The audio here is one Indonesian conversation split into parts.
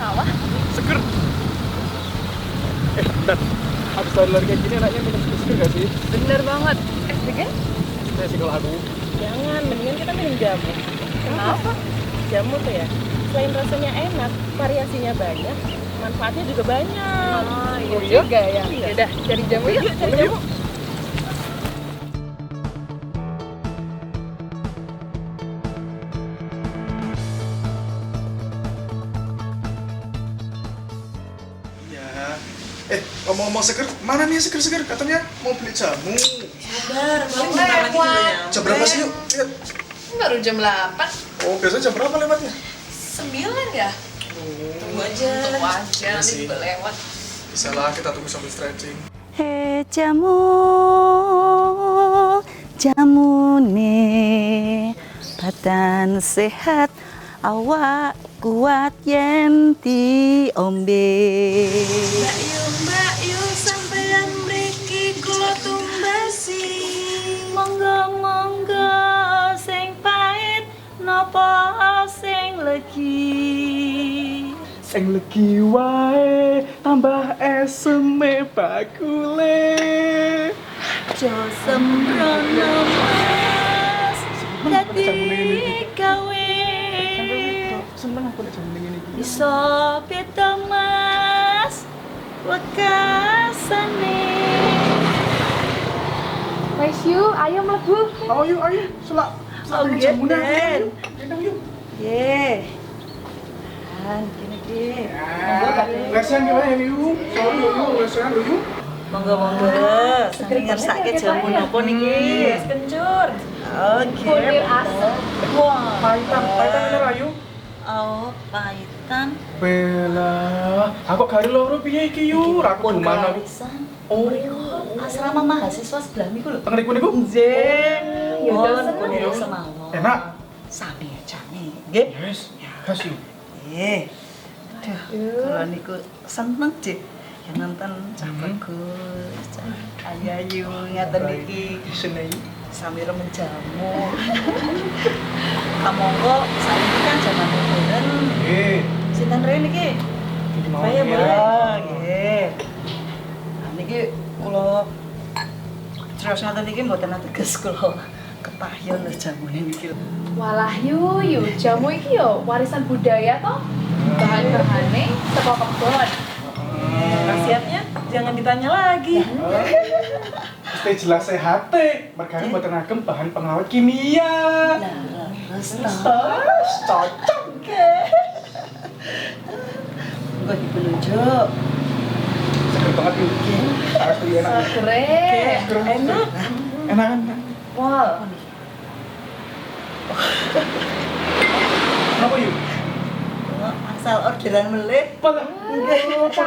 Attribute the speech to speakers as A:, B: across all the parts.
A: sawah.
B: Seger. Bentar. Habis lari kayak gini enaknya minum susu seger gak sih?
A: Bener banget. Bikin?
B: Saya sih kalau aku.
C: Jangan, mendingan kita minum jamu.
A: Kenapa?
C: Jamu tuh ya, selain rasanya enak, variasinya banyak, manfaatnya juga banyak.
A: Oh iya
B: Oh, iya?
A: juga ya.
C: Iya.
A: Yaudah, cari jamu yuk.
C: Cari
B: Boleh,
C: jamu.
B: yuk. Ya. Ngomong-ngomong seger, mana nih seger-seger? Katanya mau beli jamu.
C: Sabar, paling bentar lagi juga nyampe.
B: Jam berapa sih yuk? Lihat.
A: Baru jam 8.
B: Oh, biasanya jam berapa lewatnya?
A: 9 ya?
C: Tunggu aja.
A: Tunggu aja,
B: Iya
A: nanti
B: sih.
A: juga lewat.
B: Bisa lah, kita tunggu sambil stretching.
D: Hei jamu, jamune badan sehat, awak kuat yen diombe.
C: Mbak Yu, sampeyan mriki kula tumbasi.
D: Monggo-monggo sing pahit napa sing legi.
B: Sing legi wae tambah eseme bakule.
D: Jo sembrono mas dadi gawe.
B: Seneng aku nek jam ngene iki.
D: Iso beda mas wekasane.
A: Wes yuk, ayo mlebu.
B: Ayo, selak.
D: Oh,
B: jamune.
D: Den.
B: Gendong yuk.
D: Ye. Kan kene iki.
B: Lesehan gimana yuk? Sorry yuk, lesehan yuk.
D: Monggo-monggo. Sampe ngersake jamu napa niki?
C: Yes, kencur.
D: Oke.
A: Bulir asem.
D: Wah.
B: Paitan ini rayu.
D: Oh, pahitan.
B: Bella, aku gak loro piye iki yuk? Aku
D: Pun
B: gimana?
D: karisan.
B: Oh,
D: Asrama mahasiswa sebelah niku lho.
B: tengeriku niku.
D: Nggih.
A: Yaudah,
D: Pun
A: seneng
D: kulino
B: ya.
D: semawon.
B: Enak.
D: Sami jane. Nggih.
B: Yes, gas yuk.
D: Nggih. Aduh, kalau niku seneng Dik. Ya nonton cah bagus, cah ayu-ayu ngaten niki.
B: Seneng.
D: Sami remen jamu. Kamangka saiki kan jaman modern.
B: Eh,
D: Sinten rene niki? Saya Mbak. Nggih. Nah niki kula terus ngaten niki mboten ateges kula kepahyon lho jamune niki.
A: Walah yuk, jamu iki yo warisan budaya toh. Bahan-bahane teko kebon.
C: Khasiatnya jangan ditanya lagi.
B: mesti jelas sehat mergane mboten ngagem bahan pengawet kimia.
D: Lah, terus ta.
B: Cocok.
D: Enggak dipelunjuk.
B: Seger banget yuk. Asli enak.
A: Segere.
C: Enak.
B: Enak.
C: Wow.
B: Kenapa yuk?
D: Asal orderan melih.
B: Pada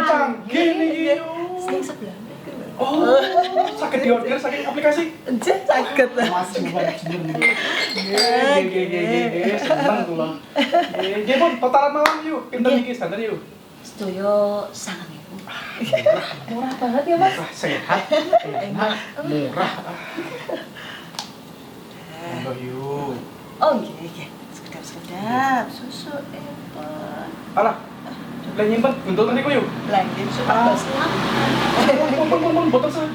B: canggih nih yuk.
D: Sing sebelah niku lho.
B: Oh, sakit diorder saking aplikasi.
D: Enjeh saged.
B: Maju. Nggih, seneng kula. Nggih, Pun, totalan malam yuk. Pinten iki standar yuk.
D: Sedaya 9.000.
A: Murah banget ya, Mas.
B: Wah, sehat, enak, murah. Monggo yuk.
D: Oh nggih. Sekedap susu empon.
B: Alah, lah nyimpen buntutan niku yuk.
D: Lah nggih supados
B: Pun, botol sah.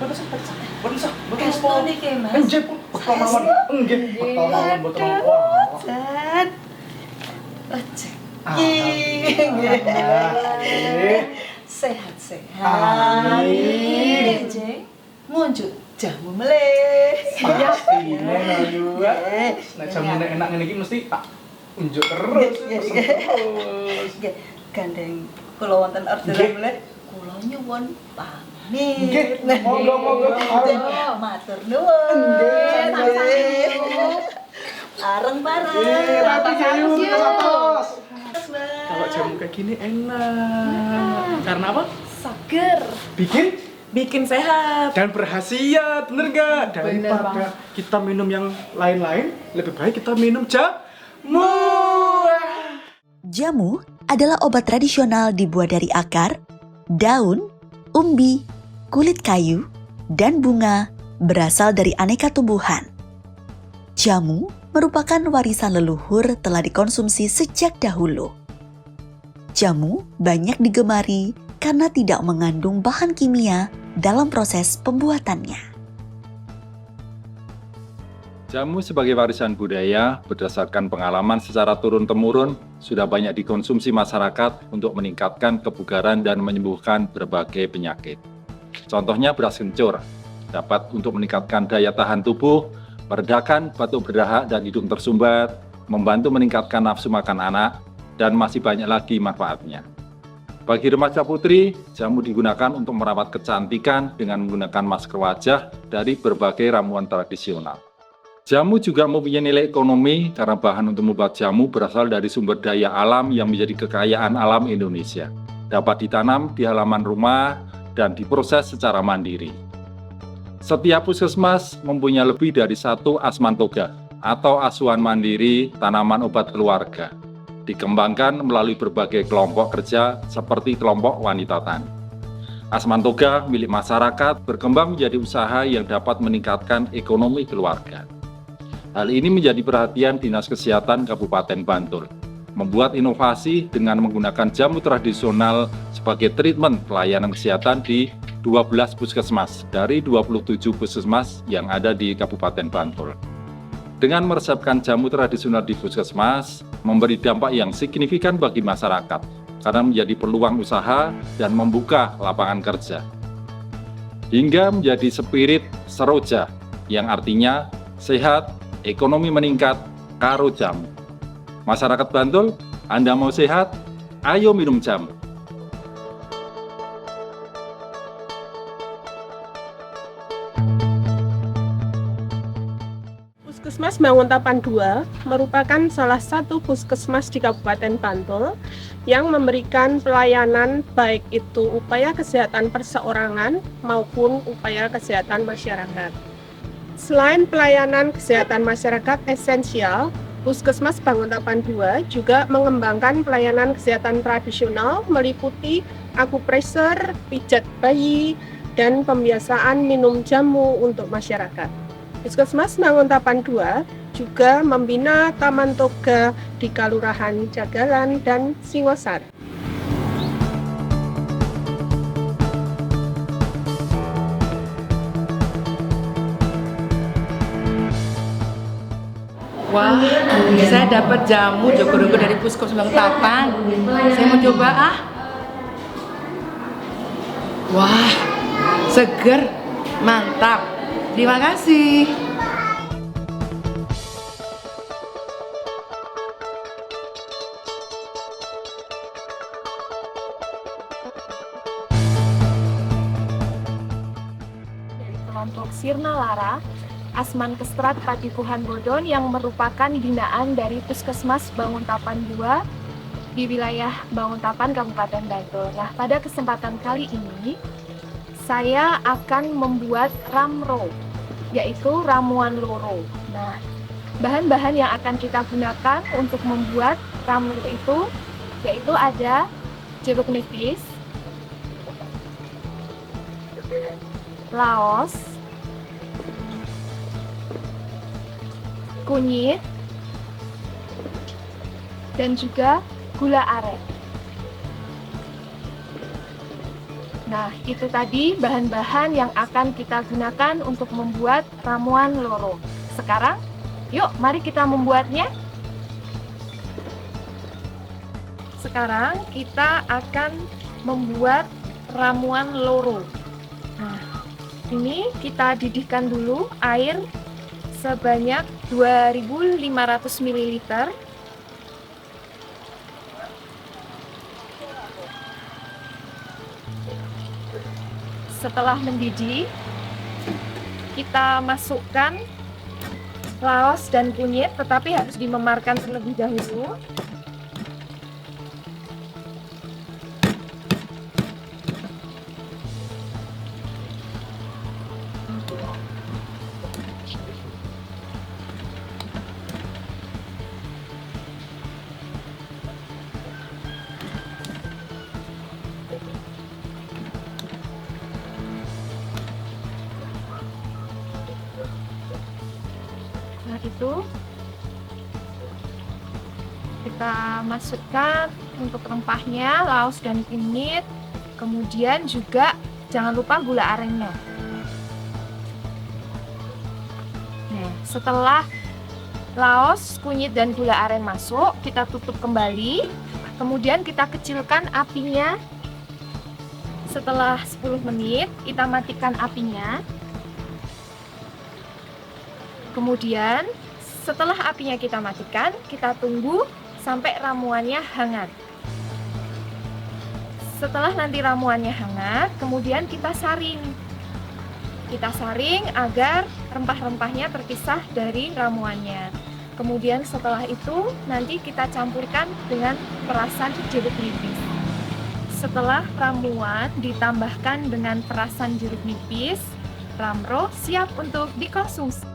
D: Kestu niki, Mas.
B: Enggih, Pun. Botol mawon. Enggih, botol mawon, botol mawon. Wah.
D: Jan. Ojek.
B: Nggih.
D: Sehat-sehat.
B: Amin.
D: Nggih, ngunjuk jamu melih.
B: Pastine yuk.
D: Nggih.
B: Nek jamune enak ngene iki mesti tak unjuk terus.
D: Nggih.
B: Pesen terus.
D: Nggih, gandeng kula wonten orderan
B: Nggih.
D: melih. Kula nyuwun pamit.
B: Nggih, monggo.
D: Matur nuwun.
B: Nggih,
D: Nggih. Bareng-bareng.
B: Rapi yuk,
A: yuk.
B: atas.
D: Terus, Mbak.
B: Kalau jamu kayak gini enak. Karena apa?
A: Seger.
B: Bikin
C: sehat.
B: dan berhasiat, bener gak?
A: Bener
B: Daripada
A: banget.
B: kita minum yang lain-lain, lebih baik kita minum jamu.
E: Jamu adalah obat tradisional dibuat dari akar, daun, umbi, kulit kayu, dan bunga berasal dari aneka tumbuhan. Jamu merupakan warisan leluhur telah dikonsumsi sejak dahulu. Jamu banyak digemari karena tidak mengandung bahan kimia dalam proses pembuatannya.
F: Jamu sebagai warisan budaya berdasarkan pengalaman secara turun-temurun sudah banyak dikonsumsi masyarakat untuk meningkatkan kebugaran dan menyembuhkan berbagai penyakit. Contohnya beras kencur, dapat untuk meningkatkan daya tahan tubuh, meredakan batuk berdahak dan hidung tersumbat, membantu meningkatkan nafsu makan anak, dan masih banyak lagi manfaatnya. Bagi remaja putri, jamu digunakan untuk merawat kecantikan dengan menggunakan masker wajah dari berbagai ramuan tradisional. Jamu juga mempunyai nilai ekonomi karena bahan untuk membuat jamu berasal dari sumber daya alam yang menjadi kekayaan alam Indonesia. Dapat ditanam di halaman rumah dan diproses secara mandiri. Setiap puskesmas mempunyai lebih dari satu asmantoga atau asuhan mandiri tanaman obat keluarga. Dikembangkan melalui berbagai kelompok kerja seperti kelompok wanita tani. Asmantoga milik masyarakat berkembang menjadi usaha yang dapat meningkatkan ekonomi keluarga. Hal ini menjadi perhatian Dinas Kesehatan Kabupaten Bantul, membuat inovasi dengan menggunakan jamu tradisional sebagai treatment pelayanan kesehatan di 12 puskesmas dari 27 puskesmas yang ada di Kabupaten Bantul. Dengan meresepkan jamu tradisional di puskesmas, memberi dampak yang signifikan bagi masyarakat, karena menjadi peluang usaha dan membuka lapangan kerja. Hingga menjadi spirit seroja, yang artinya sehat, ekonomi meningkat, karo jamu. Masyarakat Bantul, Anda mau sehat? Ayo minum jamu.
C: Puskesmas Banguntapan II merupakan salah satu puskesmas di Kabupaten Bantul yang memberikan pelayanan baik itu upaya kesehatan perseorangan maupun upaya kesehatan masyarakat. Selain pelayanan kesehatan masyarakat esensial, Puskesmas Banguntapan II juga mengembangkan pelayanan kesehatan tradisional meliputi akupresur, pijat bayi, dan pembiasaan minum jamu untuk masyarakat. Puskesmas Banguntapan II juga membina Taman Toga di Kalurahan Jagalan dan Singosari.
G: Wah, saya dapat jamu jogo-jogo dari Puskesmas Banguntapan. Saya mau coba ah. Wah, seger, mantap. Terima kasih.
A: Dari kelompok Sirna Lara, Asman Kestrat Patipuhan Bodon yang merupakan binaan dari Puskesmas Banguntapan II di wilayah Banguntapan Kabupaten Bantul. Nah, pada kesempatan kali ini saya akan membuat ramro, yaitu ramuan loro. Nah, bahan-bahan yang akan kita gunakan untuk membuat ramro itu yaitu ada jeruk nipis, laos, kunyit, dan juga gula aren. Nah, itu tadi bahan-bahan yang akan kita gunakan untuk membuat ramuan loro. Sekarang, yuk mari kita membuatnya. Sekarang kita akan membuat ramuan loro. Nah, ini kita didihkan dulu air sebanyak 2.500 ml. Setelah mendidih, kita masukkan laos dan kunyit, tetapi harus dimemarkan terlebih dahulu. Nah, itu kita masukkan untuk rempahnya, laos dan kunyit. Kemudian juga jangan lupa gula arennya. Nah, setelah laos, kunyit, dan gula aren masuk, kita tutup kembali. Kemudian kita kecilkan apinya. Setelah 10 menit, kita matikan apinya. Kemudian, setelah apinya kita matikan, kita tunggu sampai ramuannya hangat. Setelah nanti ramuannya hangat, kemudian kita saring. Kita saring agar rempah-rempahnya terpisah dari ramuannya. Kemudian setelah itu, nanti kita campurkan dengan perasan jeruk nipis. Setelah ramuan ditambahkan dengan perasan jeruk nipis, ramro siap untuk dikonsumsi.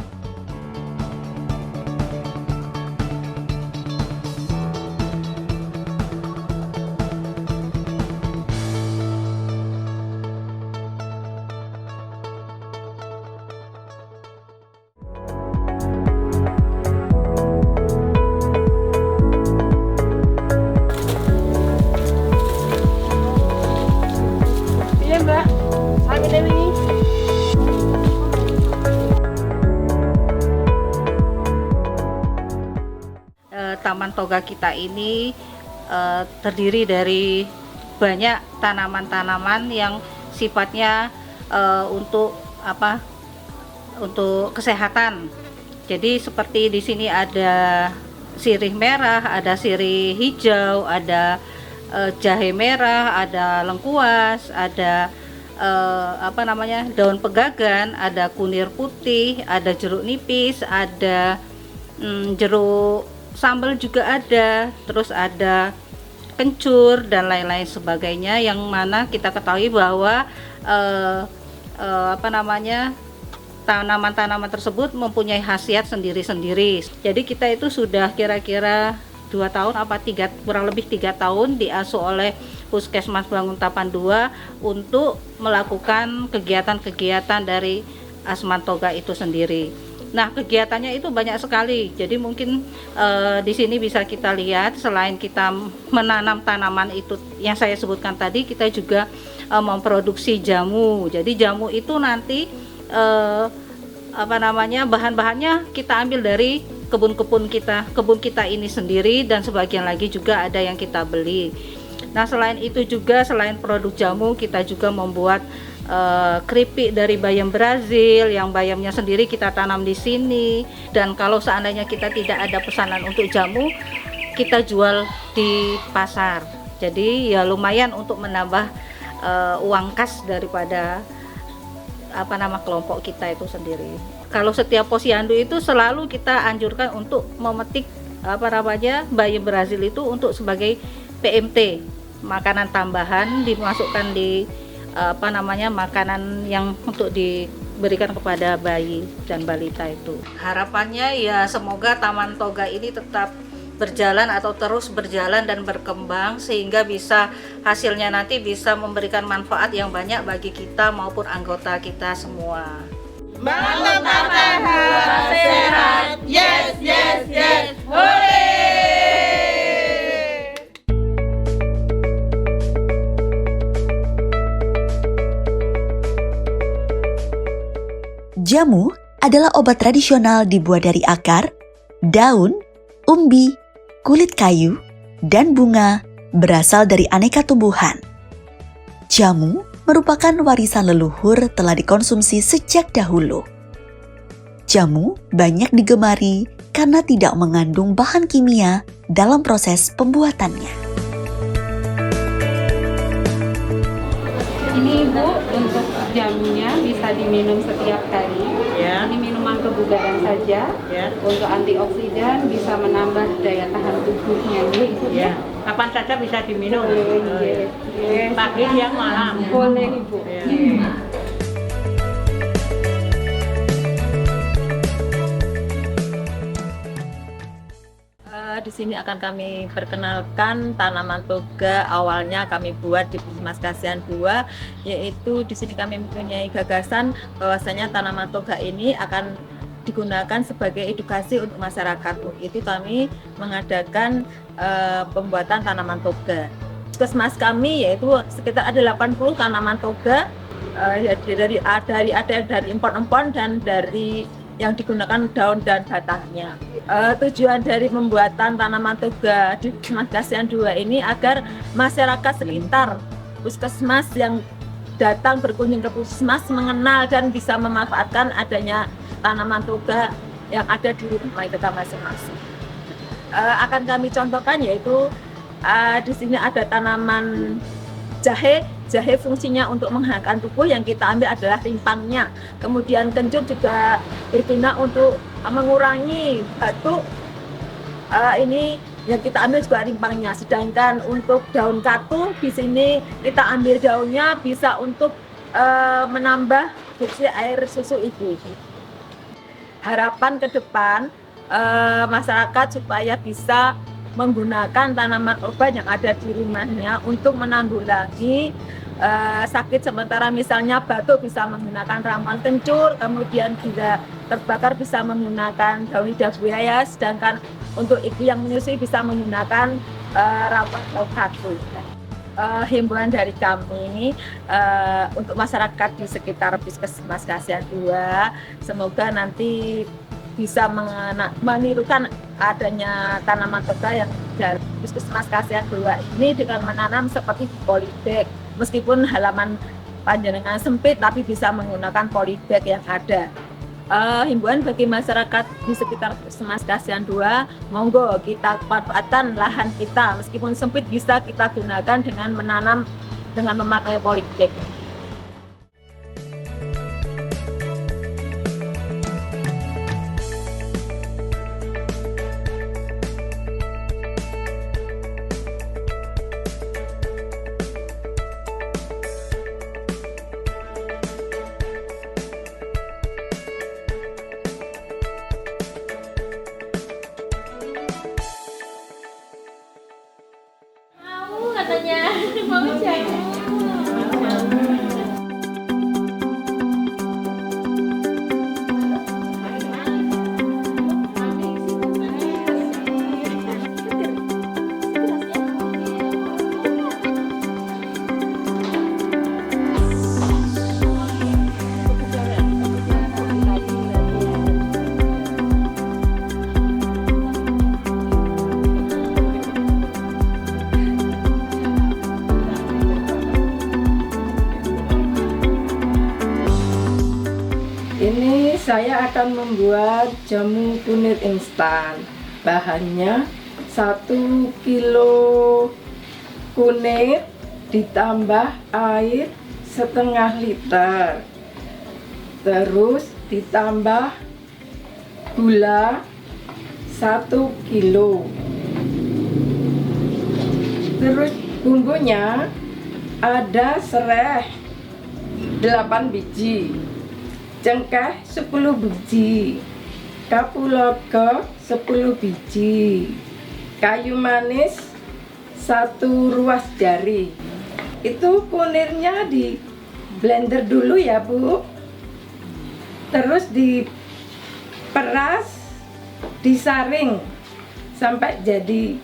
C: Iya Mbak, saya ini.
H: Taman Toga kita ini terdiri dari banyak tanaman-tanaman yang sifatnya untuk kesehatan. Jadi seperti di sini ada sirih merah, ada sirih hijau, ada jahe merah, ada lengkuas, ada daun pegagan, ada kunir putih, ada jeruk nipis, ada jeruk sambal juga ada, terus ada kencur dan lain-lain sebagainya, yang mana kita ketahui bahwa tanaman-tanaman tersebut mempunyai khasiat sendiri-sendiri. Jadi kita itu sudah kira-kira 2 tahun kurang lebih 3 tahun diasuh oleh Puskesmas Banguntapan 2 untuk melakukan kegiatan-kegiatan dari Asman Toga itu sendiri. Nah, kegiatannya itu banyak sekali. Jadi mungkin di sini bisa kita lihat, selain kita menanam tanaman itu yang saya sebutkan tadi, kita juga memproduksi jamu. Jadi jamu itu nanti bahan-bahannya kita ambil dari kebun kita ini sendiri, dan sebagian lagi juga ada yang kita beli. Nah, selain itu juga, selain produk jamu, kita juga membuat keripik dari bayam Brazil, yang bayamnya sendiri kita tanam di sini. Dan kalau seandainya kita tidak ada pesanan untuk jamu, kita jual di pasar. Jadi ya lumayan untuk menambah uang kas daripada kelompok kita itu sendiri. Kalau setiap posyandu itu selalu kita anjurkan untuk memetik bayam Brazil itu untuk sebagai PMT, makanan tambahan, dimasukkan di makanan yang untuk diberikan kepada bayi dan balita itu. Harapannya ya semoga Taman Toga ini tetap berjalan atau terus berjalan dan berkembang, sehingga bisa hasilnya nanti bisa memberikan manfaat yang banyak bagi kita maupun anggota kita semua.
C: Banguntapan 2 sehat, yes, yes, yes, hore!
E: Jamu adalah obat tradisional dibuat dari akar, daun, umbi, kulit kayu, dan bunga berasal dari aneka tumbuhan. Jamu merupakan warisan leluhur telah dikonsumsi sejak dahulu. Jamu banyak digemari karena tidak mengandung bahan kimia dalam proses pembuatannya.
I: Ini Ibu, untuk jamunya bisa diminum setiap hari.
H: Ya.
I: Ini minuman kebugaran saja.
H: Ya.
I: Untuk antioksidan, bisa menambah daya tahan tubuhnya. Ibu,
H: Ya. Kapan saja bisa diminum.
I: Boleh, yes.
H: Pagi, siang, malam.
I: Boleh Ibu.
H: Ya.
J: Di sini akan kami perkenalkan tanaman toga. Awalnya kami buat di Puskesmas Kasihan 2, yaitu di sini kami mempunyai gagasan bahwasanya tanaman toga ini akan digunakan sebagai edukasi untuk masyarakat. Untuk itu kami mengadakan pembuatan tanaman toga. Puskesmas kami yaitu sekitar ada 80 tanaman toga, dari empon-empon dan dari yang digunakan daun dan batangnya. Tujuan dari pembuatan tanaman toga di Puskesmas Kasihan 2 ini agar masyarakat sekitar puskesmas yang datang berkunjung ke puskesmas mengenal dan bisa memanfaatkan adanya tanaman toga yang ada di rumah kita masing-masing. Akan kami contohkan yaitu di sini ada tanaman jahe. Jahe fungsinya untuk menghangatkan tubuh, yang kita ambil adalah rimpangnya. Kemudian kencur juga berguna untuk mengurangi batuk. Ini yang kita ambil juga rimpangnya. Sedangkan untuk daun katu di sini kita ambil daunnya bisa untuk menambah fungsi air susu ibu. Harapan ke depan masyarakat supaya bisa menggunakan tanaman obat yang ada di rumahnya untuk menanggulangi sakit sementara, misalnya batuk bisa menggunakan ramuan kencur, kemudian bila terbakar bisa menggunakan daun lidah buaya, sedangkan untuk ibu yang menyusui bisa menggunakan ramuan daun katu. Himbauan dari kami untuk masyarakat di sekitar Puskesmas Kasihan 2, semoga nanti bisa menirukan adanya tanaman toga yang dari Puskesmas Kasihan 2 ini dengan menanam seperti polybag. Meskipun halaman panjenengan sempit, tapi bisa menggunakan polybag yang ada. Himbauan bagi masyarakat di sekitar Puskesmas Kasihan 2, monggo kita manfaatkan lahan kita, meskipun sempit bisa kita gunakan dengan menanam dengan memakai polybag.
A: Katanya mau jalan.
K: Ini saya akan membuat jamu kunir instan. Bahannya 1 kilo kunir ditambah air setengah liter. Terus ditambah gula 1 kilo. Terus bumbunya ada serai 8 biji. Cengkeh 10 biji, kapulaga 10 biji, kayu manis 1 ruas jari. Itu kunirnya di blender dulu ya Bu, terus diperas, disaring sampai jadi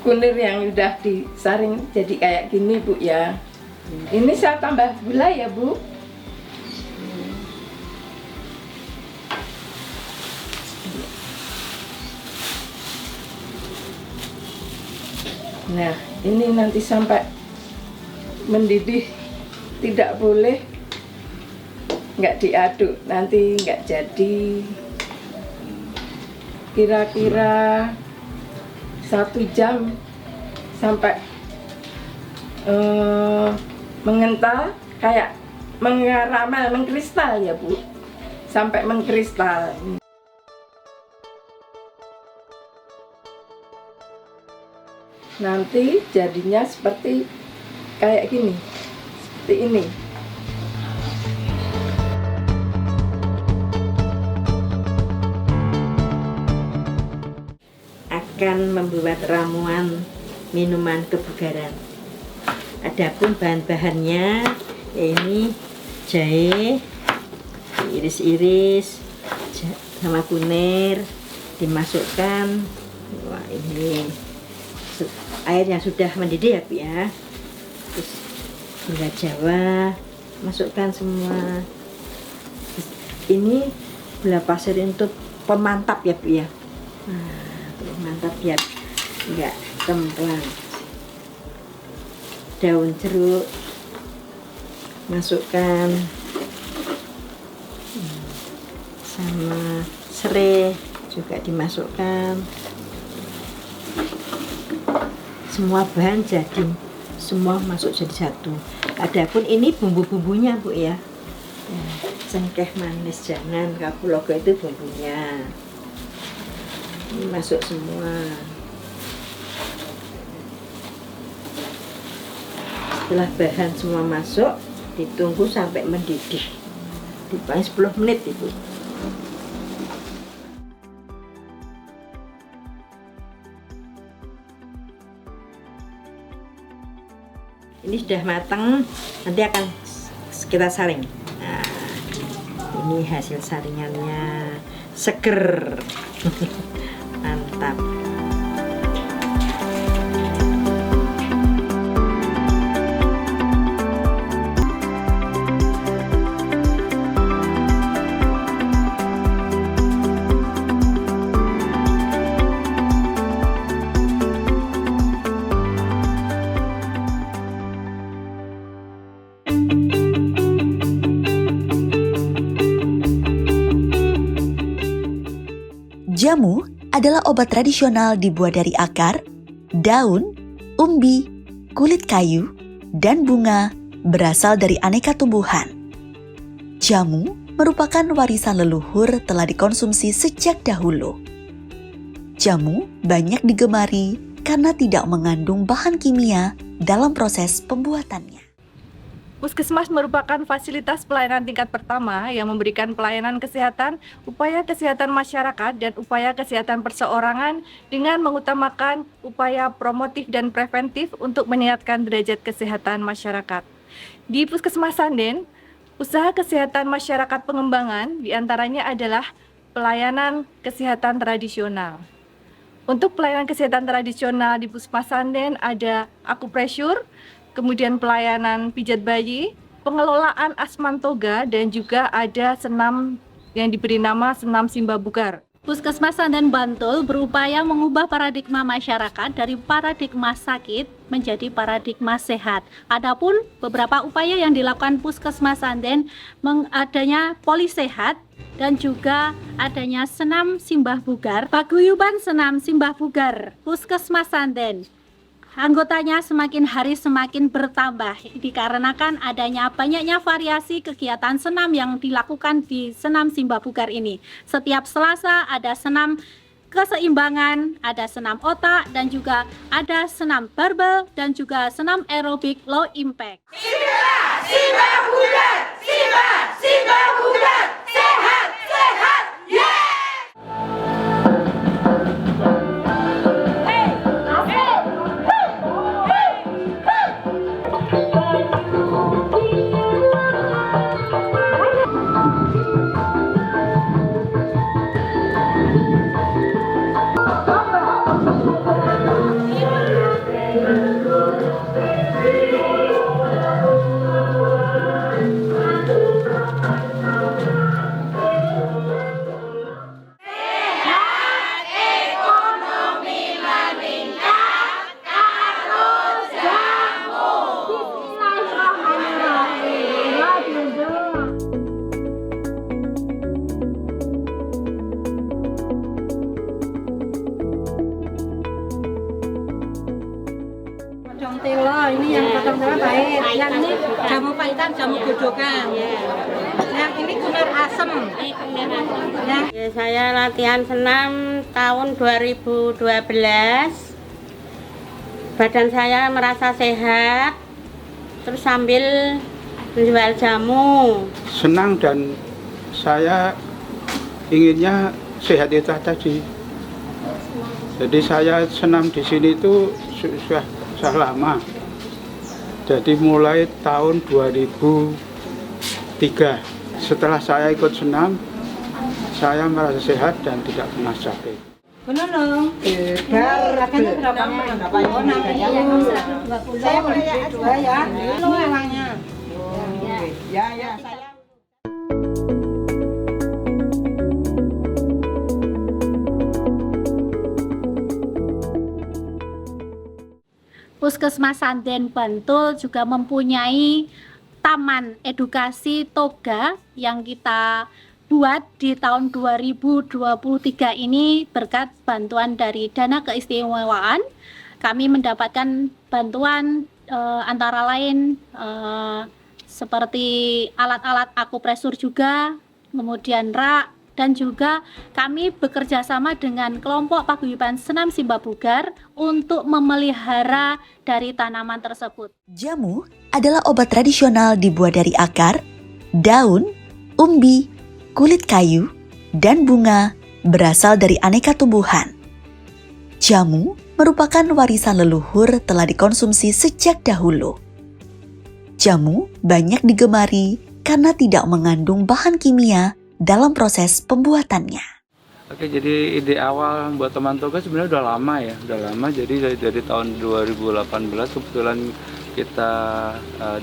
K: kunir yang udah disaring jadi kayak gini Bu ya. Ini saya tambah gula ya Bu. Nah, ini nanti sampai mendidih, tidak boleh nggak diaduk, nanti nggak jadi. Kira-kira 1 jam sampai mengental, kayak mengaramel, mengkristal ya Bu, sampai mengkristal. Nanti jadinya seperti kayak gini, seperti ini.
L: Akan membuat ramuan minuman kebugaran. Adapun bahan-bahannya ini jahe diiris-iris sama kunir dimasukkan. Wah, ini airnya sudah mendidih ya Bu ya. Terus gula Jawa masukkan semua. Terus ini gula pasir untuk pemantap ya Bu ya. Nah, mantap biar enggak kemplang. Daun jeruk masukkan, sama serai juga dimasukkan. Semua bahan jadi semua masuk jadi satu. Adapun ini bumbu-bumbunya Bu ya. Cengkeh manis jangan, kapulaga itu bumbunya. Ini masuk semua. Setelah bahan semua masuk, ditunggu sampai mendidih. Paling 10 menit Ibu. Ini sudah matang, nanti akan kita saring. Nah, ini hasil saringannya, seger. Mantap.
E: Jamu adalah obat tradisional dibuat dari akar, daun, umbi, kulit kayu, dan bunga berasal dari aneka tumbuhan. Jamu merupakan warisan leluhur telah dikonsumsi sejak dahulu. Jamu banyak digemari karena tidak mengandung bahan kimia dalam proses pembuatannya.
A: Puskesmas merupakan fasilitas pelayanan tingkat pertama yang memberikan pelayanan kesehatan, upaya kesehatan masyarakat, dan upaya kesehatan perseorangan dengan mengutamakan upaya promotif dan preventif untuk meningkatkan derajat kesehatan masyarakat. Di Puskesmas Sanden, usaha kesehatan masyarakat pengembangan diantaranya adalah pelayanan kesehatan tradisional. Untuk pelayanan kesehatan tradisional di Puskesmas Sanden ada akupresur, kemudian pelayanan pijat bayi, pengelolaan asmantoga, dan juga ada senam yang diberi nama senam Simba Bugar.
M: Puskesmas Sanden Bantul berupaya mengubah paradigma masyarakat dari paradigma sakit menjadi paradigma sehat. Adapun beberapa upaya yang dilakukan Puskesmas Sanden adanya poli sehat dan juga adanya senam Simbah Bugar, paguyuban senam Simbah Bugar Puskesmas Sanden. Anggotanya semakin hari semakin bertambah dikarenakan adanya banyaknya variasi kegiatan senam yang dilakukan di senam Simba Bugar ini. Setiap Selasa ada senam keseimbangan, ada senam otak, dan juga ada senam barbel dan juga senam aerobik low impact.
N: Simba Bugar, Simba Bugar, sehat, sehat, yeah!
L: Ini yang potong telo pahit, yang ini jamu pahitan, jamu godokan. Yang ini kunir asem.
O: Ya, saya latihan senam tahun 2012. Badan saya merasa sehat, terus sambil menjual jamu.
P: Senang dan saya inginnya sehat itu tadi. Jadi saya senam di sini itu sudah lama. Jadi mulai tahun 2003. Setelah saya ikut senam, saya merasa sehat dan tidak pernah sakit.
L: Benar dong. Harganya berapa? Oh, nanti ya. Saya boleh ya, 2 ya. Lo emangnya. Ya, saya.
M: Puskesmas Sanden Bantul juga mempunyai taman edukasi toga yang kita buat di tahun 2023 ini berkat bantuan dari dana keistimewaan. Kami mendapatkan bantuan antara lain seperti alat-alat akupresur juga, kemudian rak, dan juga kami bekerja sama dengan kelompok paguyuban Senam Simbabugar untuk memelihara dari tanaman tersebut.
E: Jamu adalah obat tradisional dibuat dari akar, daun, umbi, kulit kayu, dan bunga berasal dari aneka tumbuhan. Jamu merupakan warisan leluhur telah dikonsumsi sejak dahulu. Jamu banyak digemari karena tidak mengandung bahan kimia dalam proses pembuatannya.
P: Oke, jadi ide awal buat teman toga sebenarnya udah lama. Jadi dari tahun 2018 kebetulan kita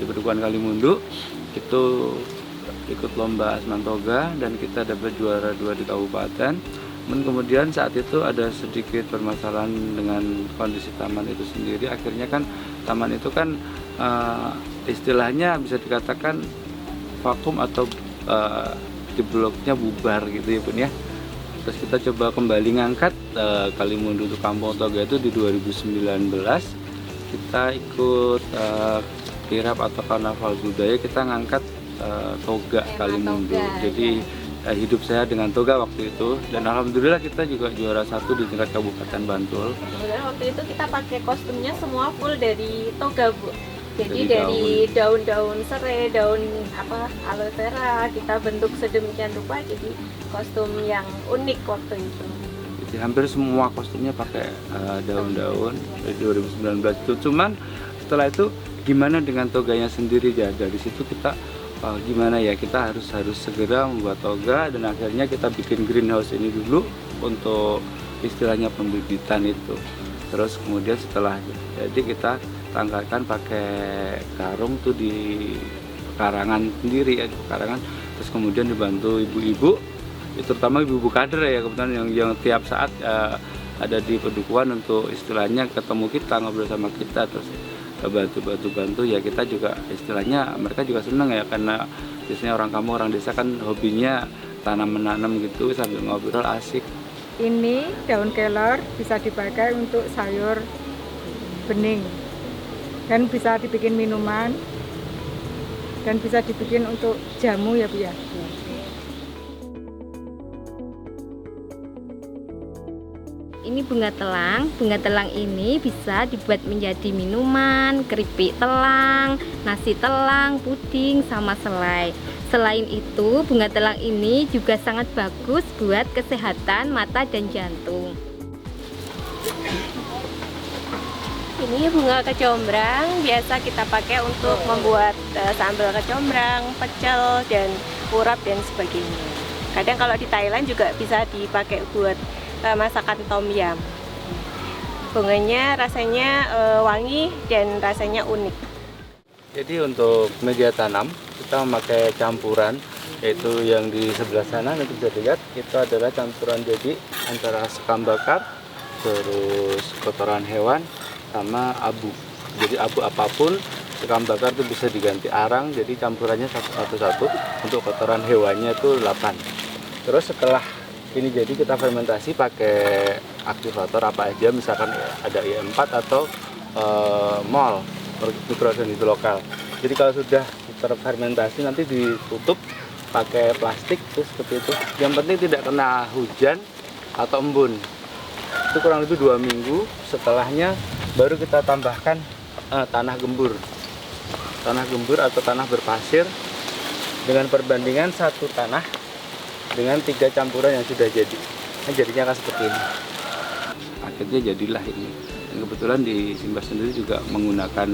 P: di Pedukuhan Kalimundu itu ikut lomba Asman Toga dan kita dapat juara 2 di kabupaten. Kemudian saat itu ada sedikit permasalahan dengan kondisi taman itu sendiri. Akhirnya kan taman itu kan istilahnya bisa dikatakan vakum atau di bloknya bubar gitu ya Bun ya. Terus kita coba kembali ngangkat Kalimundu untuk Kampung Toga itu di 2019. Kita ikut kirap atau karnaval budaya, kita ngangkat toga Kalimundu. Jadi hidup saya dengan toga waktu itu, dan alhamdulillah kita juga juara 1 di tingkat Kabupaten Bantul.
J: Sebenarnya waktu itu kita pakai kostumnya semua full dari toga, Bu. Jadi dari daun-daun serai, daun aloe vera kita bentuk sedemikian rupa, jadi kostum yang unik waktu itu.
P: Jadi hampir semua kostumnya pakai daun-daun dari 2019 itu. Cuman setelah itu gimana dengan toganya sendiri ya, dari situ kita gimana ya, kita harus segera membuat toga, dan akhirnya kita bikin greenhouse ini dulu untuk istilahnya pembibitan itu. Terus kemudian setelah jadi kita tanggalkan pakai karung tuh di pekarangan sendiri ya, pekarangan. Terus kemudian dibantu ibu-ibu, terutama ibu-ibu kader ya, kebetulan yang tiap saat ada di pedukuhan untuk istilahnya ketemu kita, ngobrol sama kita, terus bantu ya. Kita juga istilahnya mereka juga senang ya, karena biasanya orang kampung, orang desa kan hobinya tanam-menanam gitu sambil ngobrol, asik.
Q: Ini daun kelor bisa dipakai untuk sayur bening, dan bisa dibikin minuman, dan bisa dibikin untuk jamu ya Bu ya.
R: Ini bunga telang ini bisa dibuat menjadi minuman, keripik telang, nasi telang, puding, sama selai. Selain itu, bunga telang ini juga sangat bagus buat kesehatan mata dan jantung.
S: Ini bunga kecombrang, biasa kita pakai untuk membuat sambal kecombrang, pecel, dan urap dan sebagainya. Kadang kalau di Thailand juga bisa dipakai buat masakan tom yum. Bunganya rasanya wangi dan rasanya unik.
P: Jadi untuk media tanam kita memakai campuran, yaitu yang di sebelah sana nanti bisa dilihat, itu adalah campuran jadi antara sekam bakar, terus kotoran hewan, sama abu. Jadi abu apapun, sekam bakar itu bisa diganti arang, jadi campurannya satu-satu. Untuk kotoran hewannya itu 8. Terus setelah ini jadi kita fermentasi pakai aktivator apa aja, misalkan ada IM4 atau MOL, mikroorganisme lokal. Jadi kalau sudah terfermentasi nanti ditutup pakai plastik, terus seperti itu. Yang penting tidak kena hujan atau embun. Itu kurang lebih 2 minggu. Setelahnya baru kita tambahkan tanah gembur atau tanah berpasir dengan perbandingan 1 tanah dengan 3 campuran yang sudah jadi. Nah, jadinya akan seperti ini. Akhirnya jadilah ini. Dan kebetulan di Simbas sendiri juga menggunakan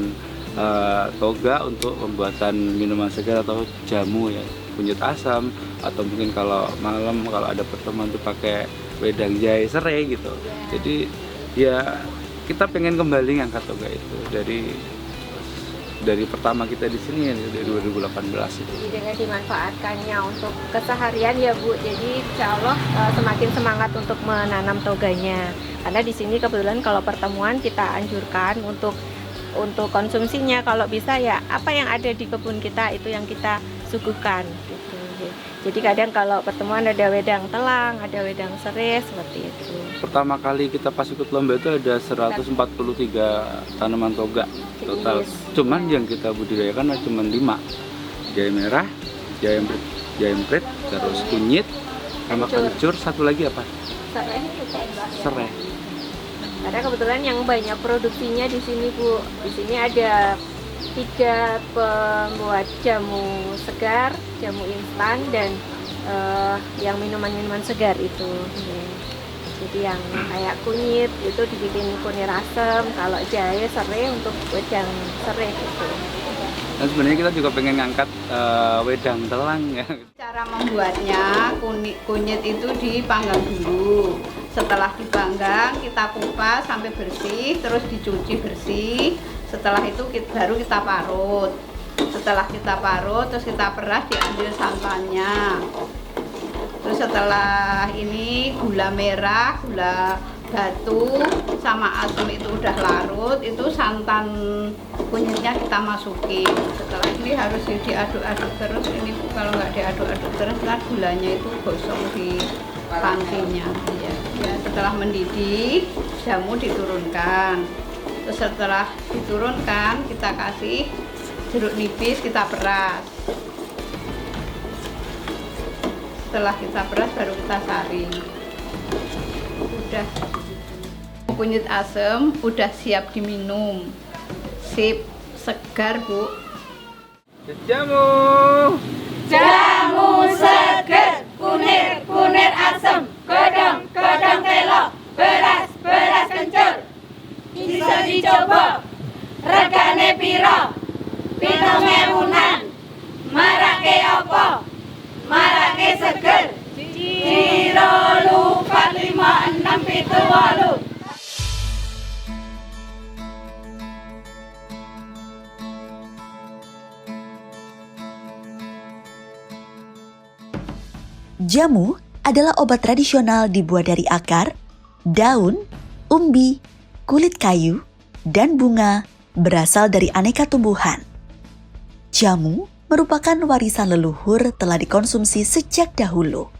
P: toga untuk pembuatan minuman segar atau jamu ya. kunyit asam, atau mungkin kalau malam kalau ada pertemuan tuh pakai wedang jahe serai gitu. Jadi ya kita pengen kembali ngangkat toga itu dari pertama kita di sini ya, dari 2018 itu.
S: Jadi dengan dimanfaatkannya untuk keseharian ya Bu, jadi insya Allah semakin semangat untuk menanam toganya. Karena di sini kebetulan kalau pertemuan kita anjurkan untuk konsumsinya, kalau bisa ya apa yang ada di kebun kita itu yang kita suguhkan gitu. Jadi kadang kalau pertemuan ada wedang telang, ada wedang serai seperti itu.
P: Pertama kali kita pas ikut lomba itu ada 143 tanaman toga total. Cuman yang kita budidayakan cuma 5. Jahe merah, jahe emprit, terus kunyit, sama kencur, satu lagi apa? Serai.
S: Karena kebetulan yang banyak produksinya di sini Bu. Di sini ada 3 pembuat jamu segar, jamu instan, dan yang minuman-minuman segar itu. Jadi yang kayak kunyit itu dibikin kunir asem, kalau jahe serai untuk wedang serai gitu.
P: Dan sebenarnya kita juga pengen ngangkat wedang telang ya.
I: Cara membuatnya, kunyit itu dipanggang dulu. Setelah dipanggang, kita kupas sampai bersih, terus dicuci bersih. Setelah itu baru kita parut. Setelah kita parut, terus kita peras, diambil santannya. Terus setelah ini gula merah, gula batu, sama asam itu udah larut, itu santan kunyitnya kita masukin. Setelah ini harus diaduk-aduk terus. Ini kalau nggak diaduk-aduk terus, kan gulanya itu gosong di pantinya. Ya, setelah mendidih, jamu diturunkan. Terus setelah diturunkan, kita kasih jeruk nipis, kita peras. Setelah kita peras baru kita saring. Udah kunyit asem udah siap diminum. Sip, segar Bu.
P: Jamu
N: seger, kunir asem, godong telo, beras kencur. Bisa dicoba, regane piro, 7.000-an. Marake opo, marake seger. 0 4 5 6 7 8.
E: Jamu adalah obat tradisional dibuat dari akar, daun, umbi, kulit kayu, dan bunga berasal dari aneka tumbuhan. Jamu merupakan warisan leluhur telah dikonsumsi sejak dahulu.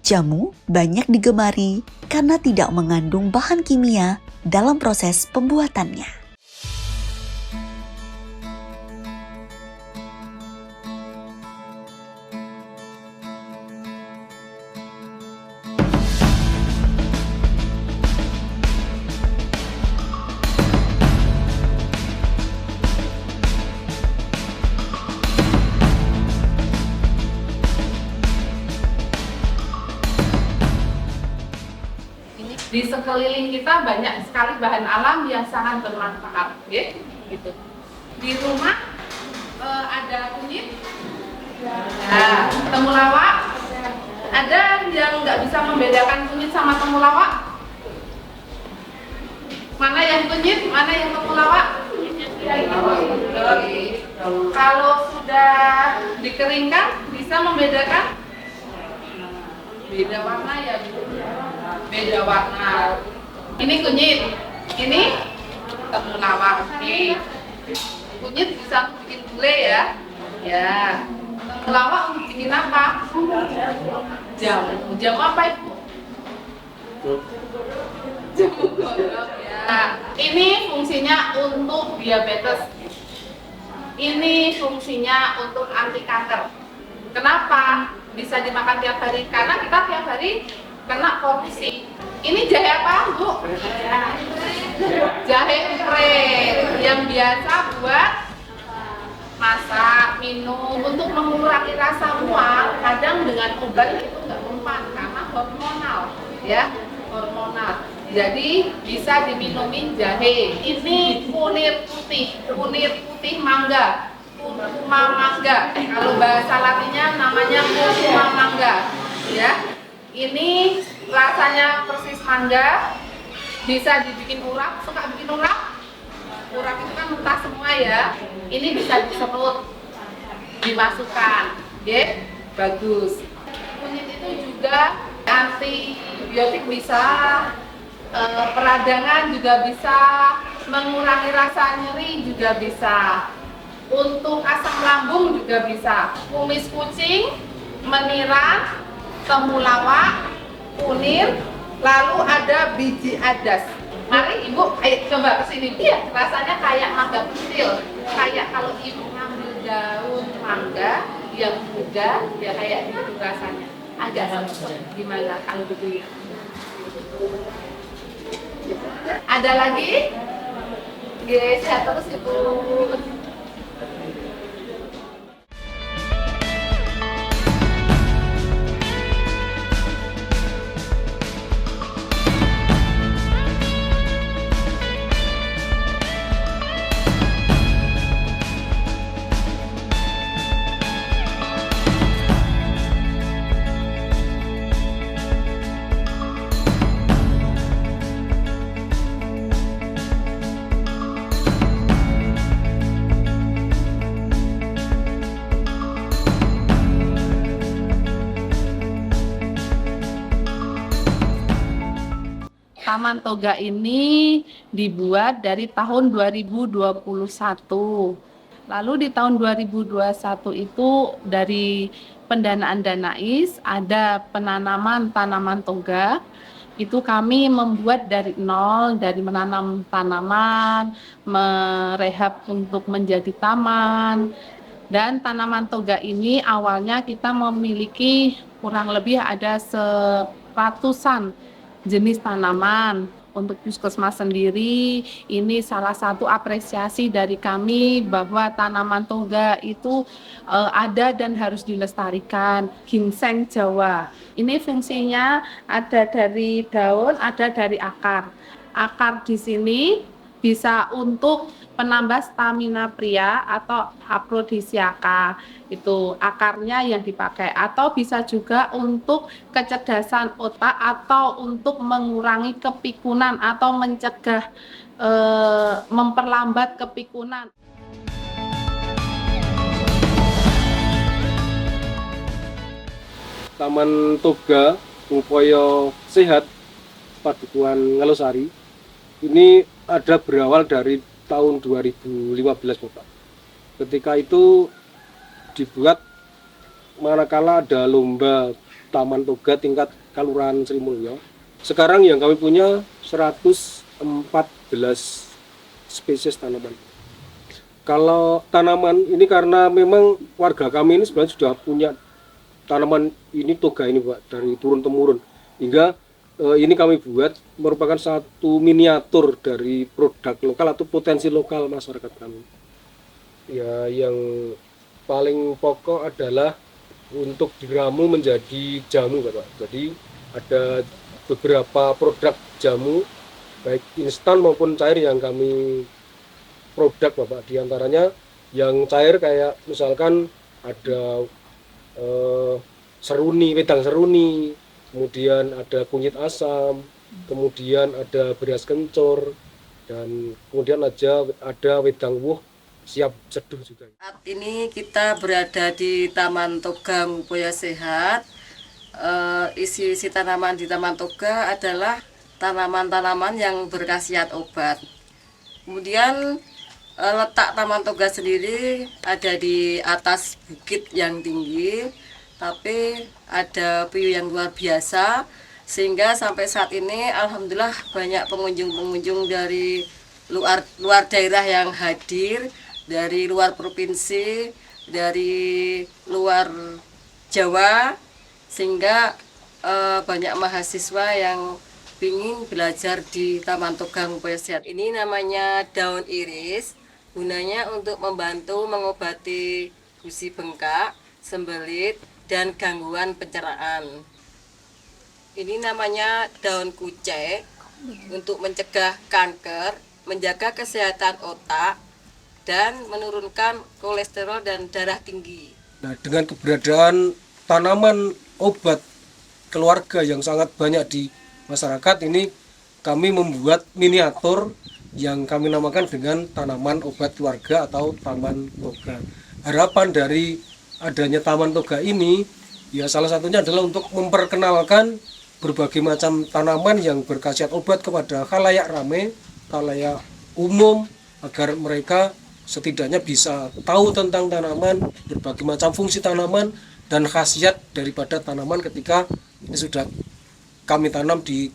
E: Jamu banyak digemari karena tidak mengandung bahan kimia dalam proses pembuatannya.
T: Di sekeliling kita banyak sekali bahan alam yang sangat bermanfaat, ya, gitu. Di rumah ada kunyit, nah, temulawak. Ada yang nggak bisa membedakan kunyit sama temulawak? Mana yang kunyit, mana yang temulawak? Kalau sudah dikeringkan, bisa membedakan? Beda warna ya, beda warna. Ini kunyit, ini temulawak. Kunyit bisa bikin gulai ya. Ya. Temulawak untuk bikin apa? Jamu. Jamu apa Ibu? Jamu godong ya. Ini fungsinya untuk diabetes. Ini fungsinya untuk anti kanker. Kenapa bisa dimakan tiap hari? Karena kita tiap hari kena polusi. Ini jahe apa, Bu? Jahe emprit yang biasa buat masak, minum, untuk mengurangi rasa mual. Kadang dengan obat itu nggak mempan karena hormonal, ya, hormonal. Jadi bisa diminumin jahe. Ini kunir putih mangga. Curcuma mangga. Kalau bahasa latinnya namanya Curcuma mangga. Ya, ini rasanya persis mangga. Bisa dibikin urap. Suka bikin urap? Urap itu kan mentah semua ya. Ini bisa diserut, dimasukkan. Ya, bagus. Kunyit itu juga antibiotik bisa, peradangan juga bisa, mengurangi rasa nyeri juga bisa. Untuk asam lambung juga bisa. Kumis kucing, meniran, temulawak, kunir, lalu ada biji adas. Mari Ibu, ayo coba kesini. Iya, rasanya kayak mangga kecil. Kayak kalau Ibu ngambil daun mangga yang muda, ya kayak gitu rasanya. Agak sempet. Gimana kalau begitu? Ada lagi? Oke, sehat terus Ibu. Taman Toga ini dibuat dari tahun 2021. Lalu di tahun 2021 itu dari pendanaan Danais ada penanaman tanaman toga. Itu kami membuat dari nol, dari menanam tanaman, merehab untuk menjadi taman. Dan tanaman toga ini awalnya kita memiliki kurang lebih ada 100-an jenis tanaman. Untuk Puskesmas sendiri, ini salah satu apresiasi dari kami bahwa tanaman toga itu ada dan harus dilestarikan. Ginseng Jawa, ini fungsinya ada dari daun, ada dari akar. Akar di sini bisa untuk penambah stamina pria atau aprodisiaka, itu akarnya yang dipakai, atau bisa juga untuk kecerdasan otak atau untuk mengurangi kepikunan atau mencegah memperlambat kepikunan.
U: Taman Toga Upaya Sehat Padukuhan Ngalosari ini ada berawal dari tahun 2015 Bapak. Ketika itu dibuat manakala ada lomba Taman Toga tingkat Kelurahan Sri Mulyo. Sekarang yang kami punya 114 spesies tanaman. Kalau tanaman ini karena memang warga kami ini sebenarnya sudah punya tanaman ini toga ini Pak dari turun-temurun, hingga ini kami buat merupakan satu miniatur dari produk lokal atau potensi lokal masyarakat kami. Ya, yang paling pokok adalah untuk diramu menjadi jamu Bapak. Jadi ada beberapa produk jamu baik instan maupun cair yang kami produk Bapak. Di antaranya yang cair kayak misalkan ada seruni, wedang seruni, kemudian ada kunyit asam, kemudian ada beras kencur, dan kemudian ada wedang wuh siap seduh juga.
D: Saat ini kita berada di Taman Toga Upaya Sehat. Isi tanaman di Taman Toga adalah tanaman-tanaman yang berkhasiat obat. Kemudian letak Taman Toga sendiri ada di atas bukit yang tinggi, tapi ada view yang luar biasa, sehingga sampai saat ini alhamdulillah banyak pengunjung-pengunjung dari luar daerah yang hadir, dari luar provinsi, dari luar Jawa, sehingga banyak mahasiswa yang ingin belajar di Taman Toga Upaya Sehat. Ini namanya daun iris, gunanya untuk membantu mengobati gusi bengkak, sembelit, dan gangguan pencernaan. Ini namanya daun kucek untuk mencegah kanker, menjaga kesehatan otak,
B: dan menurunkan kolesterol dan darah tinggi.
U: Nah, dengan keberadaan tanaman obat keluarga yang sangat banyak di masyarakat ini, kami membuat miniatur yang kami namakan dengan tanaman obat keluarga atau taman toga. Harapan dari adanya taman toga ini, ya salah satunya adalah untuk memperkenalkan berbagai macam tanaman yang berkhasiat obat kepada khalayak ramai, khalayak umum, agar mereka setidaknya bisa tahu tentang tanaman, berbagai macam fungsi tanaman dan khasiat daripada tanaman ketika ini sudah kami tanam di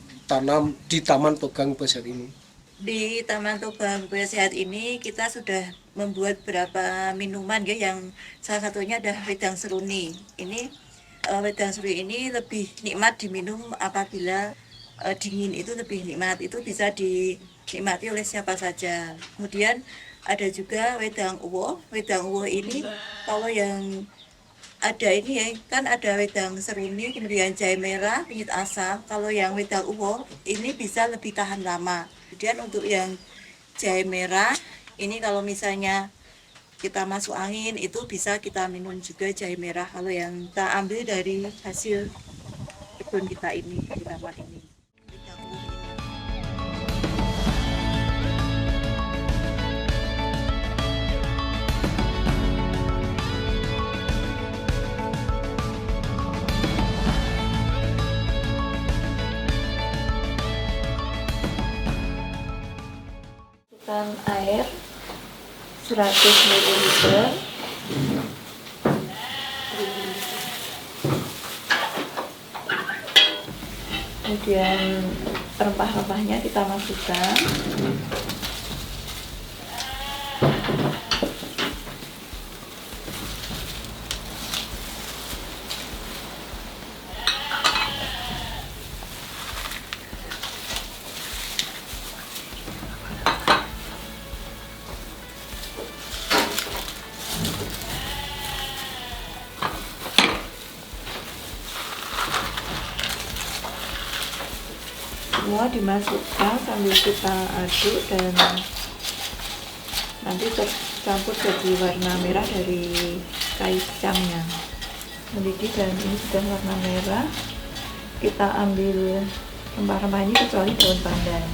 U: Taman Toga Ngubah Sehat ini.
V: Di Taman Toga Ngubah Sehat ini kita sudah membuat beberapa minuman ya, yang salah satunya ada wedang seruni. Ini wedang seruni ini lebih nikmat diminum apabila dingin, itu lebih nikmat, itu bisa dinikmati oleh siapa saja. Kemudian ada juga wedang uwo. Wedang uwo ini kalau yang ada ini ya, kan ada wedang seruni, kemudian jahe merah, kunyit asam. Kalau yang wedang uwo ini bisa lebih tahan lama. Kemudian untuk yang jahe merah ini kalau misalnya kita masuk angin itu bisa kita minum juga jahe merah, kalau yang kita ambil dari hasil kebun kita ini, di taman ini.
J: Air 100 ml, kemudian rempah-rempahnya kita masukkan, semua dimasukkan sambil kita aduk dan nanti tercampur jadi warna merah dari kacangnya mendidih, dan ini sudah warna merah. Kita ambil rempah-rempah ini kecuali daun pandan.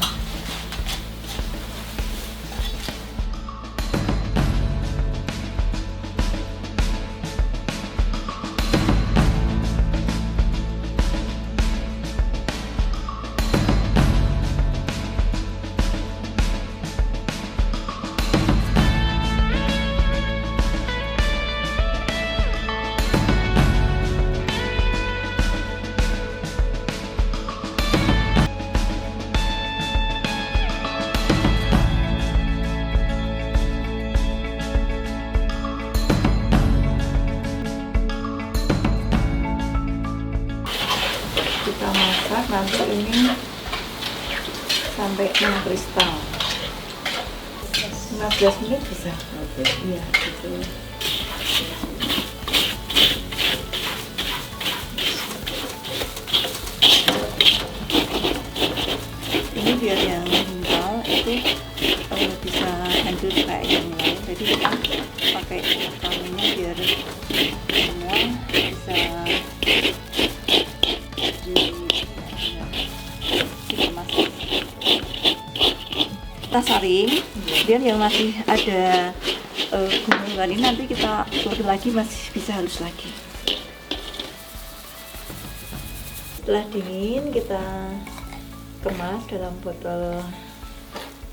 J: Kita masak nanti ini sampai mengkristal. 15 menit bisa. Iya, gitu. Ini biar yang kental itu bisa hancur kayak yang lain. Jadi kita pakai sekam ini biar semua bisa kita saring, biar yang masih ada gulungan ini nanti kita tutup lagi, masih bisa halus lagi. Setelah dingin kita kemas dalam botol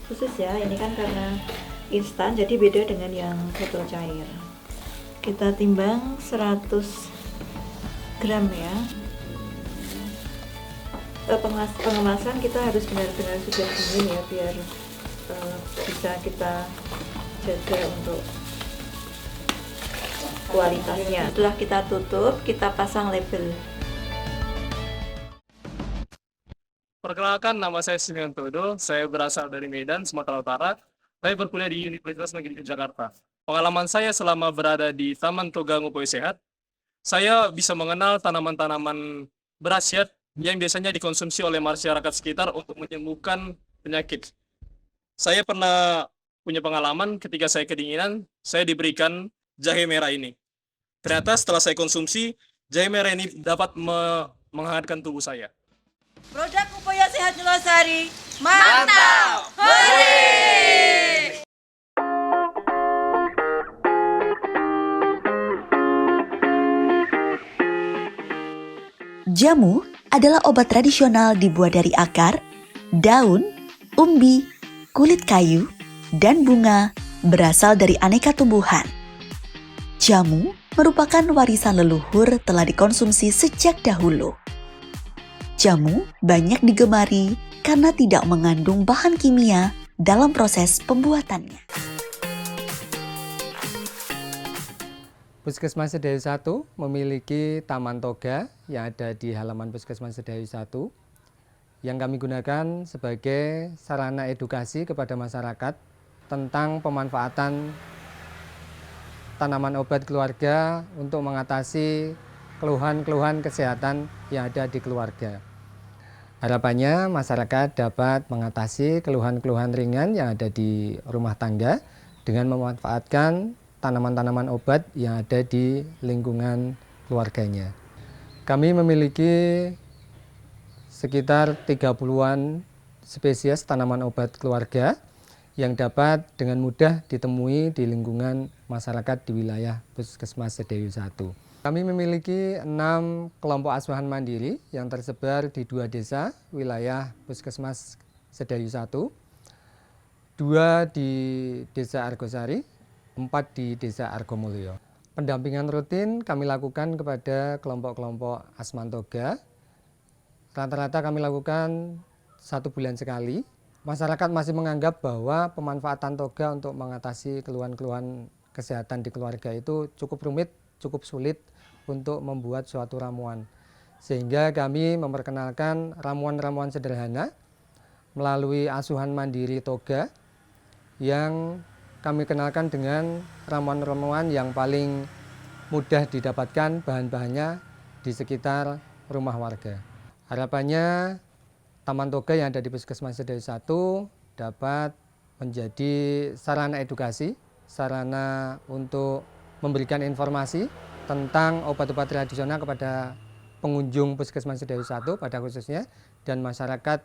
J: khusus ya, ini kan karena instan jadi beda dengan yang botol cair. Kita timbang 100 gram ya. Pengemasan kita harus benar-benar sudah dingin ya, biar bisa kita jaga untuk kualitasnya. Setelah kita tutup, kita pasang label.
W: Perkenalkan, nama saya Simeon Todo. Saya berasal dari Medan, Sumatera Utara. Saya berkuliah di Universitas Negeri Jakarta. Pengalaman saya selama berada di Taman Toga Ngubah Sehat, saya bisa mengenal tanaman-tanaman berkhasiat yang biasanya dikonsumsi oleh masyarakat sekitar untuk menyembuhkan penyakit. Saya pernah punya pengalaman ketika saya kedinginan, saya diberikan jahe merah ini. Ternyata setelah saya konsumsi, jahe merah ini dapat menghangatkan tubuh saya.
D: Produk Upaya Sehat Nulosari, mantap! Hore!
E: Jamu adalah obat tradisional dibuat dari akar, daun, umbi, kulit kayu, dan bunga berasal dari aneka tumbuhan. Jamu merupakan warisan leluhur telah dikonsumsi sejak dahulu. Jamu banyak digemari karena tidak mengandung bahan kimia dalam proses pembuatannya.
C: Puskesmas Sedayu 1 memiliki taman toga yang ada di halaman Puskesmas Sedayu 1 yang kami gunakan sebagai sarana edukasi kepada masyarakat tentang pemanfaatan tanaman obat keluarga untuk mengatasi keluhan-keluhan kesehatan yang ada di keluarga. Harapannya masyarakat dapat mengatasi keluhan-keluhan ringan yang ada di rumah tangga dengan memanfaatkan tanaman-tanaman obat yang ada di lingkungan keluarganya. Kami memiliki sekitar 30-an spesies tanaman obat keluarga yang dapat dengan mudah ditemui di lingkungan masyarakat di wilayah Puskesmas Sedayu 1. Kami memiliki 6 kelompok asuhan mandiri yang tersebar di 2 desa wilayah Puskesmas Sedayu 1, 2 di Desa Argosari, 4 di Desa Argomulyo. Pendampingan rutin kami lakukan kepada kelompok-kelompok Asman Toga. Rata-rata kami lakukan 1 bulan sekali. Masyarakat masih menganggap bahwa pemanfaatan toga untuk mengatasi keluhan-keluhan kesehatan di keluarga itu cukup rumit, cukup sulit untuk membuat suatu ramuan. Sehingga kami memperkenalkan ramuan-ramuan sederhana melalui asuhan mandiri toga yang kami kenalkan dengan ramuan-ramuan yang paling mudah didapatkan bahan-bahannya di sekitar rumah warga. Harapannya Taman Toga yang ada di Puskesmas Sedayu 1 dapat menjadi sarana edukasi, sarana untuk memberikan informasi tentang obat-obat tradisional kepada pengunjung Puskesmas Sedayu 1 pada khususnya dan masyarakat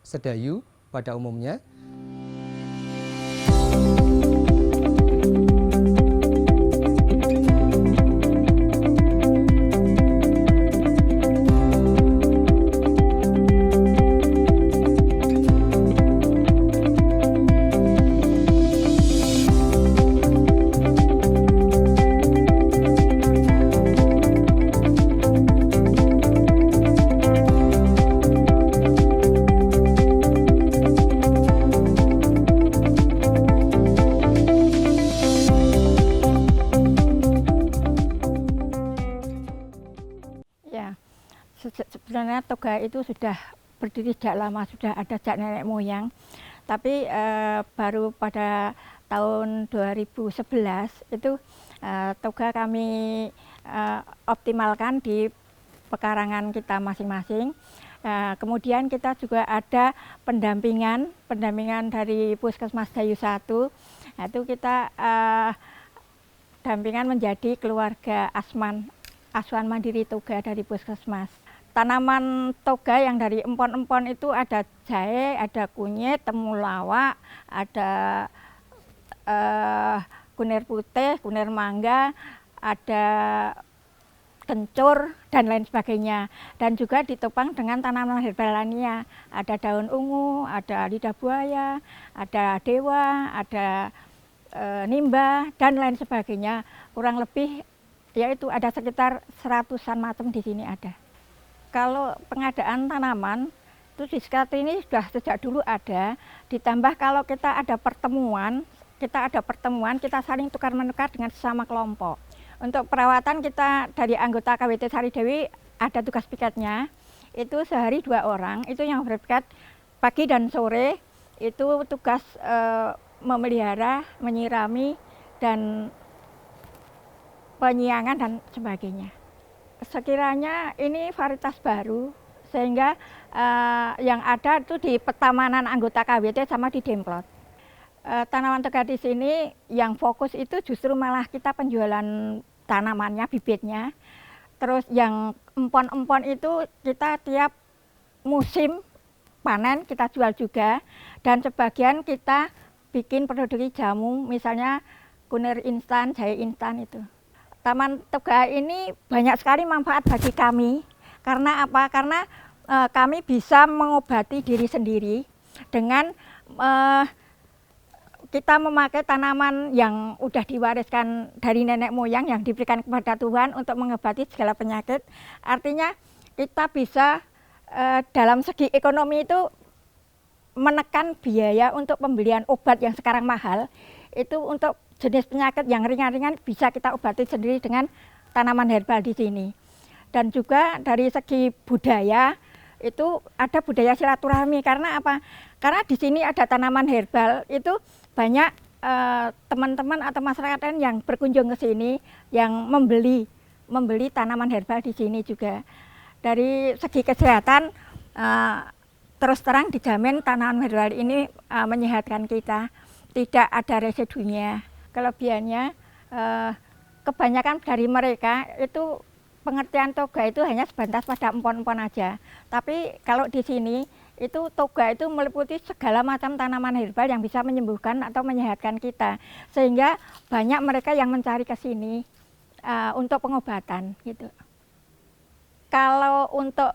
C: Sedayu pada umumnya.
F: Sebenarnya toga itu sudah berdiri sejak lama, sudah ada sejak nenek moyang. Tapi baru pada tahun 2011 itu toga kami optimalkan di pekarangan kita masing-masing. Kemudian kita juga ada pendampingan dari Puskesmas Sedayu 1. Itu kita dampingan menjadi keluarga asuhan mandiri toga dari Puskesmas. Tanaman toga yang dari empon-empon itu ada jahe, ada kunyit, temulawak, ada kunir putih, kunir mangga, ada kencur, dan lain sebagainya. Dan juga ditopang dengan tanaman herbal lainnya. Ada daun ungu, ada lidah buaya, ada dewa, ada nimba, dan lain sebagainya. Kurang lebih yaitu ada sekitar 100-an macam di sini ada. Kalau pengadaan tanaman itu di sekitar ini sudah sejak dulu ada, ditambah kalau kita ada pertemuan, kita saling tukar-menukar dengan sesama kelompok. Untuk perawatan kita dari anggota KWT Sari Dewi ada tugas piketnya, itu sehari 2 orang, itu yang berpiket pagi dan sore, itu tugas memelihara, menyirami, dan penyiangan dan sebagainya. Sekiranya ini varietas baru, sehingga yang ada itu di petamanan anggota KWT sama di Demplot. Tanaman toga di sini yang fokus itu justru malah kita penjualan tanamannya, bibitnya. Terus yang empon-empon itu kita tiap musim panen kita jual juga, dan sebagian kita bikin produksi jamu, misalnya kunir instan, jahe instan itu. Taman toga ini banyak sekali manfaat bagi kami. Karena apa? Karena kami bisa mengobati diri sendiri dengan kita memakai tanaman yang udah diwariskan dari nenek moyang yang diberikan kepada Tuhan untuk mengobati segala penyakit. Artinya kita bisa dalam segi ekonomi itu menekan biaya untuk pembelian obat yang sekarang mahal. Itu untuk jenis penyakit yang ringan-ringan bisa kita obati sendiri dengan tanaman herbal di sini. Dan juga dari segi budaya itu ada budaya silaturahmi. Karena apa? Karena di sini ada tanaman herbal, itu banyak teman-teman atau masyarakat lain yang berkunjung ke sini yang membeli tanaman herbal di sini juga. Dari segi kesehatan terus terang dijamin tanaman herbal ini menyehatkan kita, tidak ada residunya. Kelebihannya kebanyakan dari mereka itu pengertian toga itu hanya sebatas pada empon-empon aja. Tapi kalau di sini itu toga itu meliputi segala macam tanaman herbal yang bisa menyembuhkan atau menyehatkan kita, sehingga banyak mereka yang mencari ke sini untuk pengobatan gitu. Kalau untuk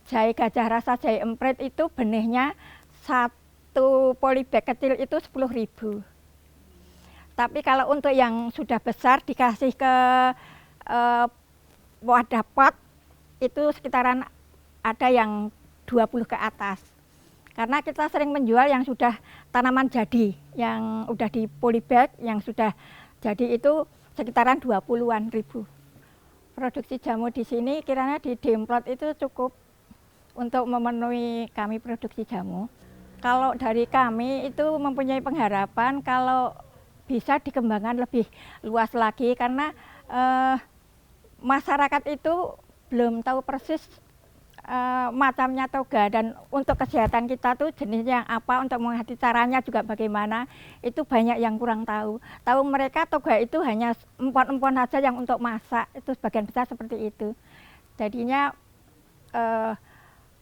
F: jahe gajah rasa, jahe emprit itu benihnya satu polybag kecil itu 10.000. Tapi kalau untuk yang sudah besar dikasih ke wadah pot itu sekitaran ada yang 20 ke atas. Karena kita sering menjual yang sudah tanaman jadi, yang udah di polybag, yang sudah jadi itu sekitaran 20-an ribu. Produksi jamu di sini kiranya di Demplot itu cukup untuk memenuhi kami produksi jamu. Kalau dari kami itu mempunyai pengharapan kalau bisa dikembangkan lebih luas lagi, karena masyarakat itu belum tahu persis macamnya toga, dan untuk kesehatan kita tuh jenisnya yang apa, untuk mengerti caranya juga bagaimana, itu banyak yang kurang tahu. Tahu mereka toga itu hanya empon-empon saja yang untuk masak, itu sebagian besar seperti itu. Jadinya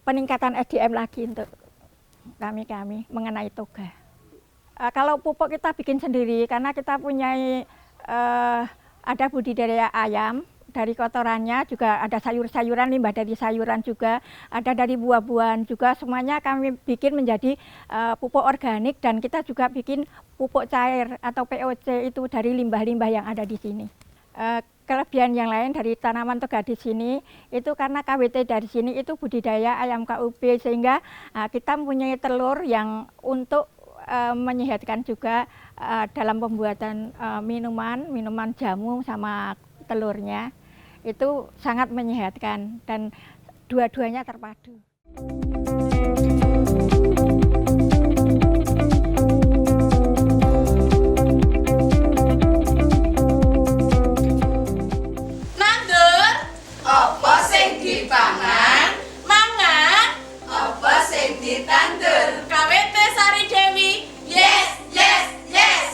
F: peningkatan SDM lagi untuk kami mengenai toga. Kalau pupuk kita bikin sendiri, karena kita punya ada budidaya ayam. Dari kotorannya juga ada sayur-sayuran, limbah dari sayuran juga, ada dari buah-buahan juga, semuanya kami bikin menjadi pupuk organik, dan kita juga bikin pupuk cair atau POC itu dari limbah-limbah yang ada di sini. Kelebihan yang lain dari tanaman toga di sini itu karena KWT dari sini itu budidaya ayam KUB, sehingga kita mempunyai telur yang untuk menyehatkan juga dalam pembuatan minuman jamu sama telurnya. Itu sangat menyehatkan dan dua-duanya terpadu.
N: Nandur, apa sing dipangan? Mangan, apa sing ditandur? KWT Sari Dewi, yes, yes, yes.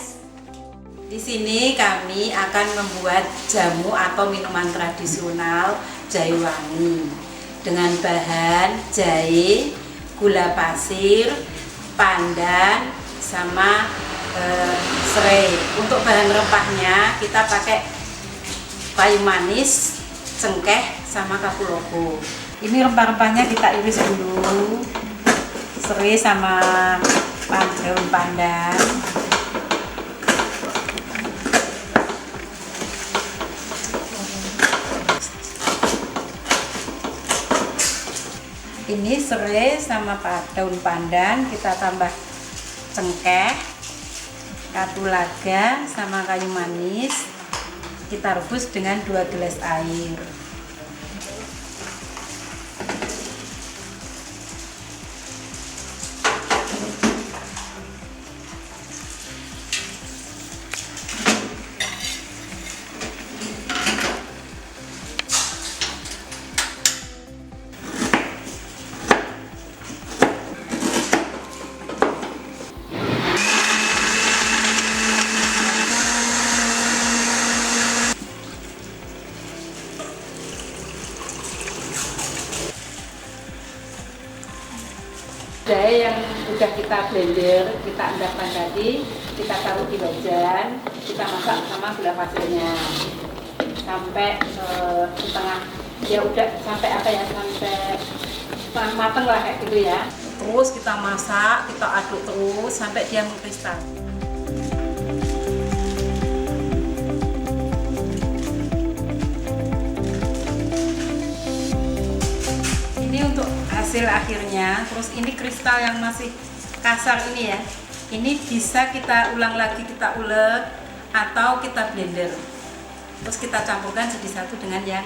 G: Di sini kami akan membuat jamu atau minuman tradisional jahe wangi dengan bahan jahe, gula pasir, pandan, sama serai. Untuk bahan rempahnya kita pakai kayu manis, cengkeh, sama kapulaga. Ini rempah-rempahnya kita iris dulu, serai sama daun pandan. Ini serai sama daun pandan, kita tambah cengkeh, kapulaga, sama kayu manis. Kita rebus dengan 2 gelas air. kita blender, kita endapkan tadi, kita taruh di wajan, kita masak sama gula pasirnya sampai setengah, ya udah sampai apa ya, sampai setengah mateng lah kayak gitu ya. Terus kita masak, kita aduk terus sampai dia mengkristal. Ini untuk hasil akhirnya. Terus ini kristal yang masih kasar ini ya, ini bisa kita ulang lagi, kita ulek atau kita blender, terus kita campurkan jadi satu dengan yang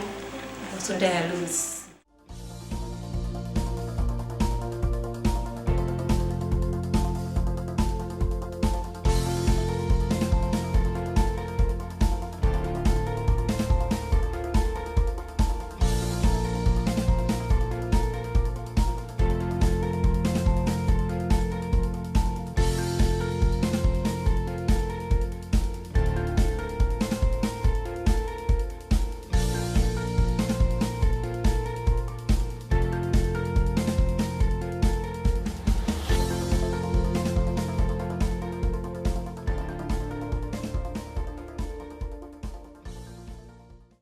G: sudah halus.